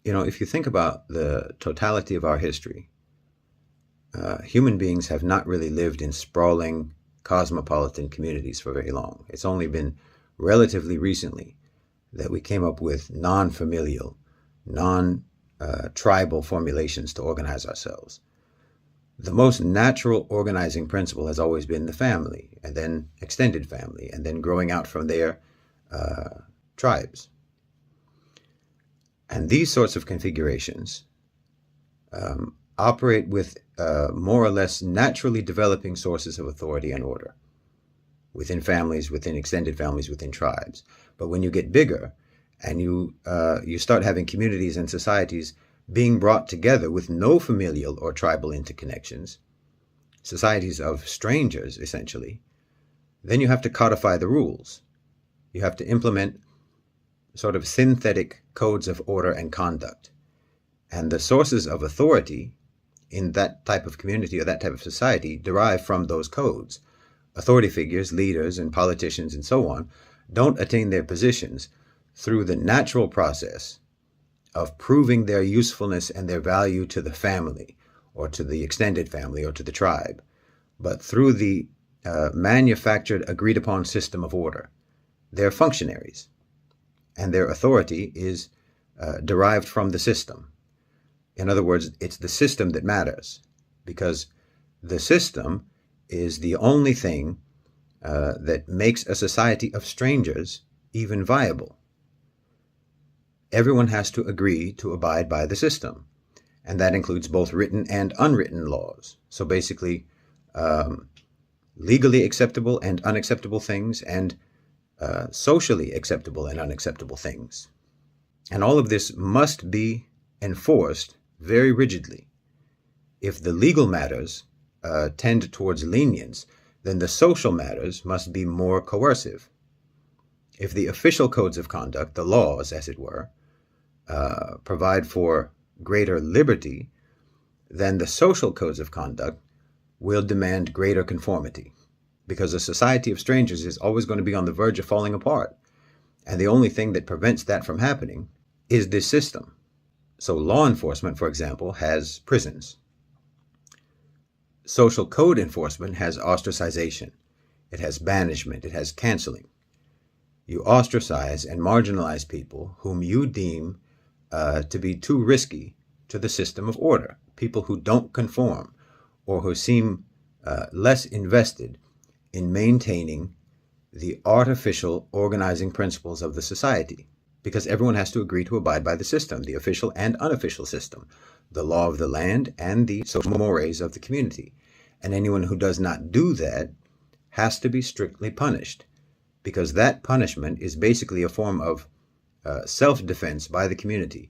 If you think about the totality of our history, human beings have not really lived in sprawling cosmopolitan communities for very long. It's only been relatively recently that we came up with non-familial, non-tribal formulations to organize ourselves. The most natural organizing principle has always been the family, and then extended family, and then growing out from there, tribes. And these sorts of configurations operate with more or less naturally developing sources of authority and order within families, within extended families, within tribes. But when you get bigger and you start having communities and societies being brought together with no familial or tribal interconnections, societies of strangers, essentially, then you have to codify the rules. You have to implement sort of synthetic codes of order and conduct. And the sources of authority in that type of community or that type of society derive from those codes. Authority figures, leaders, and politicians and so on don't attain their positions through the natural process of proving their usefulness and their value to the family or to the extended family or to the tribe, but through the manufactured, agreed upon system of order. They're functionaries, and their authority is derived from the system. In other words, it's the system that matters, because the system is the only thing that makes a society of strangers even viable. Everyone has to agree to abide by the system, and that includes both written and unwritten laws. So basically, legally acceptable and unacceptable things, and socially acceptable and unacceptable things. And all of this must be enforced very rigidly. If the legal matters tend towards lenience, then the social matters must be more coercive. If the official codes of conduct, the laws, as it were, provide for greater liberty, then the social codes of conduct will demand greater conformity, because a society of strangers is always going to be on the verge of falling apart. And the only thing that prevents that from happening is this system. So law enforcement, for example, has prisons. Social code enforcement has ostracization. It has banishment. It has canceling. You ostracize and marginalize people whom you deem to be too risky to the system of order, people who don't conform or who seem less invested in maintaining the artificial organizing principles of the society, because everyone has to agree to abide by the system, the official and unofficial system, the law of the land and the social mores of the community. And anyone who does not do that has to be strictly punished, because that punishment is basically a form of self-defense by the community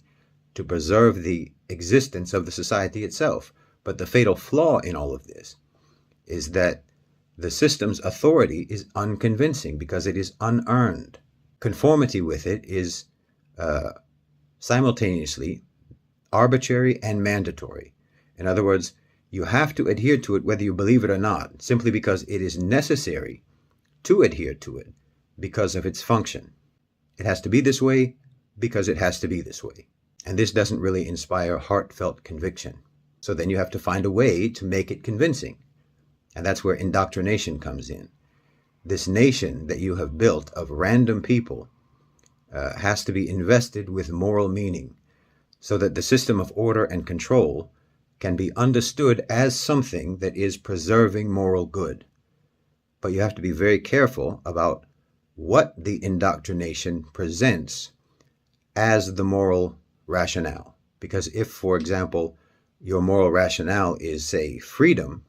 to preserve the existence of the society itself. But the fatal flaw in all of this is that the system's authority is unconvincing because it is unearned. Conformity with it is simultaneously arbitrary and mandatory. In other words, you have to adhere to it whether you believe it or not, simply because it is necessary to adhere to it because of its function. It has to be this way because it has to be this way. And this doesn't really inspire heartfelt conviction. So then you have to find a way to make it convincing. And that's where indoctrination comes in. This nation that you have built of random people has to be invested with moral meaning, so that the system of order and control can be understood as something that is preserving moral good. But you have to be very careful about what the indoctrination presents as the moral rationale. Because if, for example, your moral rationale is, say, freedom,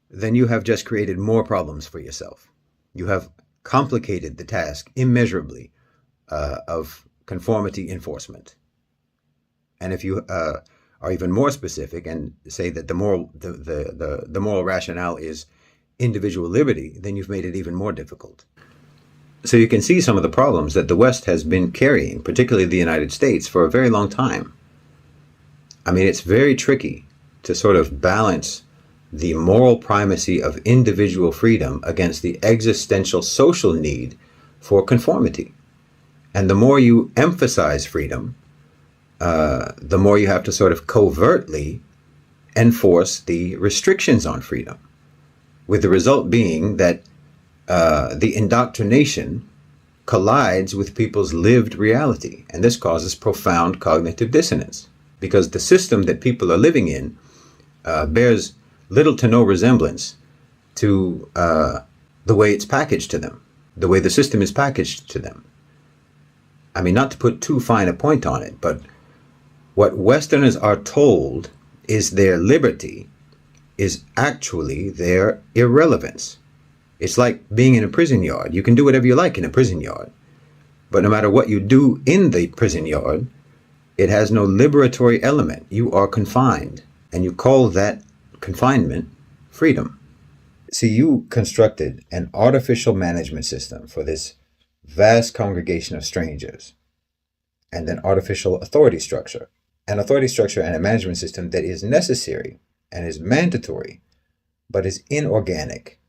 then you have just created more problems for yourself. You have complicated the task immeasurably of conformity enforcement. And if you are even more specific and say that the moral rationale is individual liberty, then you've made it even more difficult. So you can see some of the problems that the West has been carrying, particularly the United States, for a very long time. I mean, it's very tricky to sort of balance the moral primacy of individual freedom against the existential social need for conformity. And the more you emphasize freedom, the more you have to sort of covertly enforce the restrictions on freedom, with the result being that the indoctrination collides with people's lived reality. And this causes profound cognitive dissonance, because the system that people are living in bears little to no resemblance to the way it's packaged to them, the way the system is packaged to them. I mean, not to put too fine a point on it, but what Westerners are told is their liberty is actually their irrelevance. It's like being in a prison yard. You can do whatever you like in a prison yard, but no matter what you do in the prison yard, it has no liberatory element. You are confined, and you call that confinement freedom. See, you constructed an artificial management system for this vast congregation of strangers, and an artificial authority structure. An authority structure and a management system that is necessary and is mandatory, but is inorganic.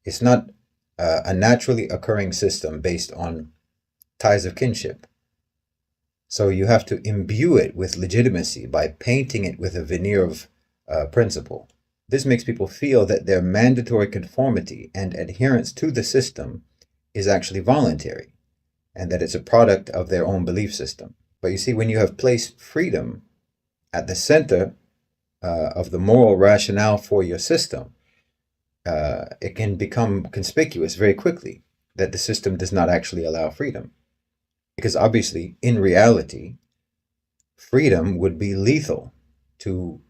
It's not a naturally occurring system based on ties of kinship. So you have to imbue it with legitimacy by painting it with a veneer of principle. This makes people feel that their mandatory conformity and adherence to the system is actually voluntary, and that it's a product of their own belief system. But you see, when you have placed freedom at the center of the moral rationale for your system, it can become conspicuous very quickly that the system does not actually allow freedom. Because obviously, in reality, freedom would be lethal to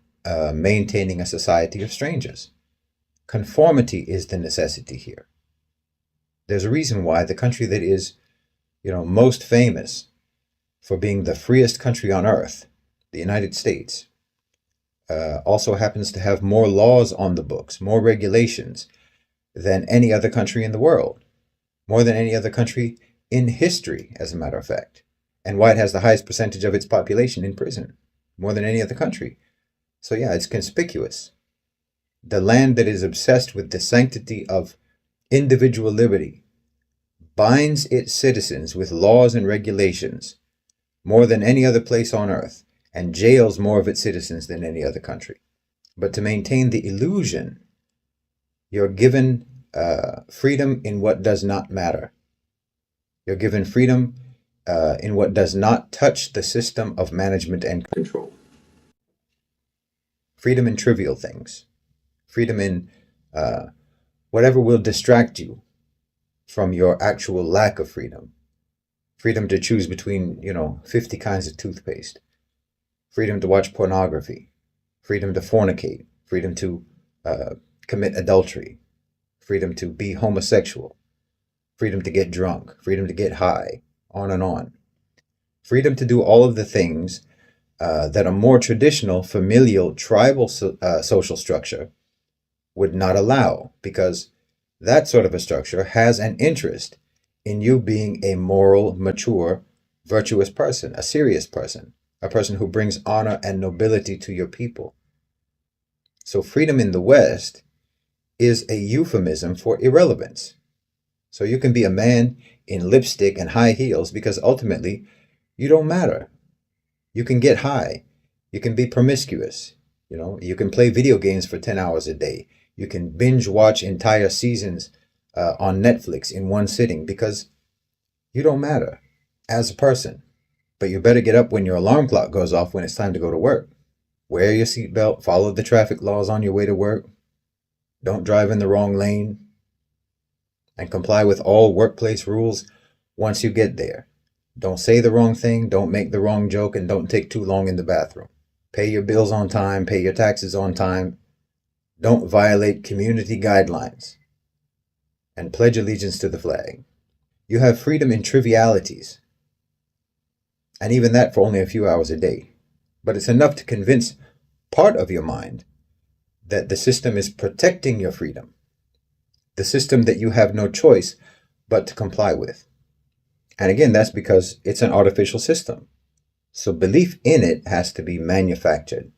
maintaining a society of strangers. Conformity is the necessity here. There's a reason why the country that is, most famous for being the freest country on earth, the United States, also happens to have more laws on the books, more regulations than any other country in the world, more than any other country in history, as a matter of fact, and why it has the highest percentage of its population in prison, more than any other country. So yeah, it's conspicuous. The land that is obsessed with the sanctity of individual liberty binds its citizens with laws and regulations more than any other place on earth, and jails more of its citizens than any other country. But to maintain the illusion, you're given freedom in what does not matter. You're given freedom in what does not touch the system of management and control. Freedom in trivial things. Freedom in whatever will distract you from your actual lack of freedom. Freedom to choose between, 50 kinds of toothpaste. Freedom to watch pornography. Freedom to fornicate. Freedom to commit adultery. Freedom to be homosexual. Freedom to get drunk. Freedom to get high. On and on. Freedom to do all of the things that a more traditional, familial, tribal social structure would not allow, because that sort of a structure has an interest in you being a moral, mature, virtuous person, a serious person, a person who brings honor and nobility to your people. So freedom in the West is a euphemism for irrelevance. So you can be a man in lipstick and high heels because ultimately you don't matter. You can get high. You can be promiscuous. You can play video games for 10 hours a day. You can binge watch entire seasons on Netflix in one sitting because you don't matter as a person. But you better get up when your alarm clock goes off when it's time to go to work. Wear your seatbelt, follow the traffic laws on your way to work. Don't drive in the wrong lane. And comply with all workplace rules once you get there. Don't say the wrong thing, don't make the wrong joke, and don't take too long in the bathroom. Pay your bills on time, pay your taxes on time. Don't violate community guidelines. And pledge allegiance to the flag. You have freedom in trivialities. And even that for only a few hours a day. But it's enough to convince part of your mind that the system is protecting your freedom. The system that you have no choice but to comply with. And again, that's because it's an artificial system. So belief in it has to be manufactured.